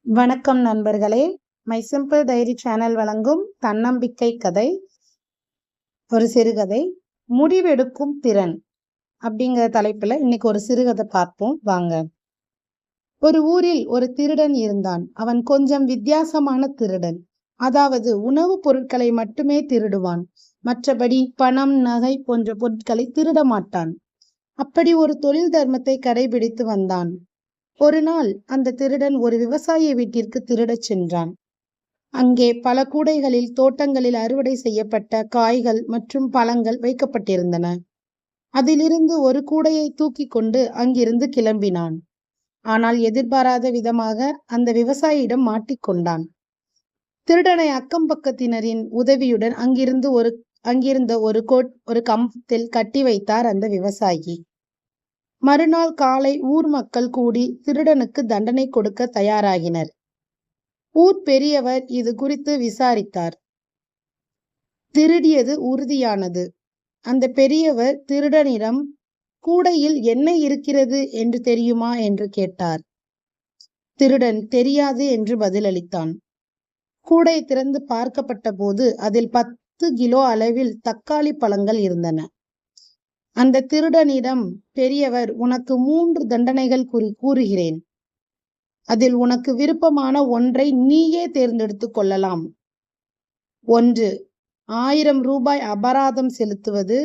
வணக்கம் நண்பர்களே. My simple diary channel வழங்கும் தன்னம்பிக்கை கதை, ஒரு சிறுகதை. முடிவெடுக்கும் திறன் அப்படிங்கிற தலைப்புல இன்னைக்கு ஒரு சிறுகதை பார்ப்போம் வாங்க. ஒரு ஊரில் ஒரு திருடன் இருந்தான். அவன் கொஞ்சம் வித்தியாசமான திருடன். அதாவது உணவுப் பொருட்களை மட்டுமே திருடுவான். மற்றபடி பணம், நகை போன்ற பொருட்களை திருட மாட்டான். அப்படி ஒரு தொழில் தர்மத்தை கடைபிடித்து வந்தான். ஒரு நாள் அந்த திருடன் ஒரு விவசாய வீட்டிற்கு திருடச் சென்றான். அங்கே பல கூடைகளில் தோட்டங்களில் அறுவடை செய்யப்பட்ட காய்கள் மற்றும் பழங்கள் வைக்கப்பட்டிருந்தன. அதிலிருந்து ஒரு கூடையை தூக்கி கொண்டு அங்கிருந்து கிளம்பினான். ஆனால் எதிர்பாராத விதமாக அந்த விவசாயியிடம் மாட்டிக்கொண்டான். திருடனை அக்கம் பக்கத்தினரின் உதவியுடன் அங்கிருந்த ஒரு கம்பத்தில் கட்டி வைத்தார் அந்த விவசாயி. மறுநாள் காலை ஊர் மக்கள் கூடி திருடனுக்கு தண்டனை கொடுக்க தயாராகினர். ஊர் பெரியவர் இது குறித்து விசாரித்தார். திருடியது உறுதியானது. அந்த பெரியவர் திருடனிடம், கூடையில் என்ன இருக்கிறது என்று தெரியுமா என்று கேட்டார். திருடன் தெரியாது என்று பதிலளித்தான். கூடை திறந்து பார்க்கப்பட்ட போது அதில் 10 கிலோ அளவில் தக்காளி பழங்கள் இருந்தன. அந்த திருடனிடம் பெரியவர், உனக்கு 3 தண்டனைகள் கூறுகிறேன். அதில் உனக்கு விருப்பமான ஒன்றை நீயே தேர்ந்தெடுத்து கொள்ளலாம். 1, 1000 ரூபாய் அபராதம் செலுத்துவது.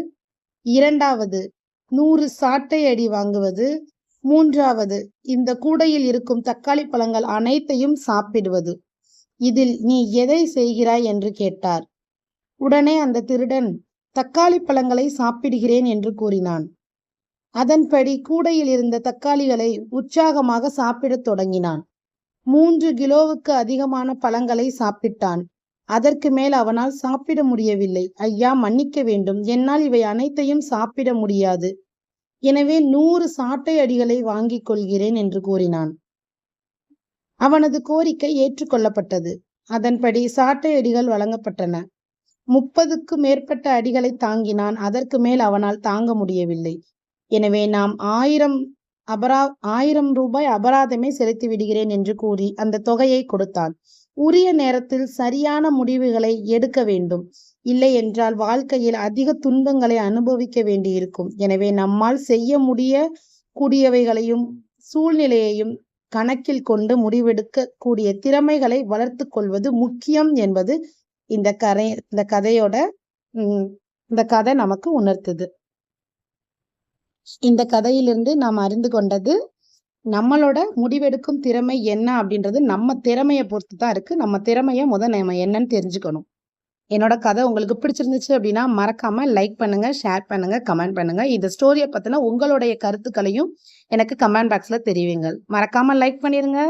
2வது, 100 சாட்டை அடி வாங்குவது. 3வது, இந்த கூடையில் இருக்கும் தக்காளி பழங்கள் அனைத்தையும் சாப்பிடுவது. இதில் நீ எதை செய்கிறாய் என்று கேட்டார். உடனே அந்த திருடன் தக்காளி பழங்களை சாப்பிடுகிறேன் என்று கூறினான். அதன்படி கூடையில் இருந்த தக்காளிகளை உற்சாகமாக சாப்பிடத் தொடங்கினான். 3 கிலோவுக்கு அதிகமான பழங்களை சாப்பிட்டான். அதற்கு மேல் அவனால் சாப்பிட முடியவில்லை. ஐயா, மன்னிக்க வேண்டும், என்னால் இவை அனைத்தையும் சாப்பிட முடியாது. எனவே 100 சாட்டை அடிகளை வாங்கிக் கொள்கிறேன் என்று கூறினான். அவனது கோரிக்கை ஏற்றுக்கொள்ளப்பட்டது. அதன்படி சாட்டை அடிகள் வழங்கப்பட்டன. 30க்கு மேற்பட்ட அடிகளை தாங்கினான். அதற்கு மேல் அவனால் தாங்க முடியவில்லை. எனவே நாம் 1000 ரூபாய் அபராதமே செலுத்தி விடுகிறேன் என்று கூறி அந்த தொகையை கொடுத்தான். உரிய நேரத்தில் சரியான முடிவுகளை எடுக்க வேண்டும். இல்லை என்றால் வாழ்க்கையில் அதிக துன்பங்களை அனுபவிக்க வேண்டியிருக்கும். எனவே நம்மால் செய்ய கூடியவைகளையும் சூழ்நிலையையும் கணக்கில் கொண்டு முடிவெடுக்க கூடிய திறமைகளை வளர்த்து கொள்வது முக்கியம் என்பது இந்த கதை நமக்கு உணர்த்துது. இந்த கதையிலிருந்து நாம் அறிந்து கொண்டது, நம்மளோட முடிவெடுக்கும் திறமை என்ன அப்படின்றது நம்ம திறமையை பொறுத்து தான் இருக்கு. நம்ம திறமையை நம்ம என்னன்னு தெரிஞ்சுக்கணும். என்னோட கதை உங்களுக்கு பிடிச்சிருந்துச்சு அப்படின்னா மறக்காம லைக் பண்ணுங்க, ஷேர் பண்ணுங்க, கமெண்ட் பண்ணுங்க. இந்த ஸ்டோரியை பத்தின உங்களுடைய கருத்துக்களையும் எனக்கு கமெண்ட் பாக்ஸ்ல தெரிவிங்க. மறக்காம லைக் பண்ணிருங்க.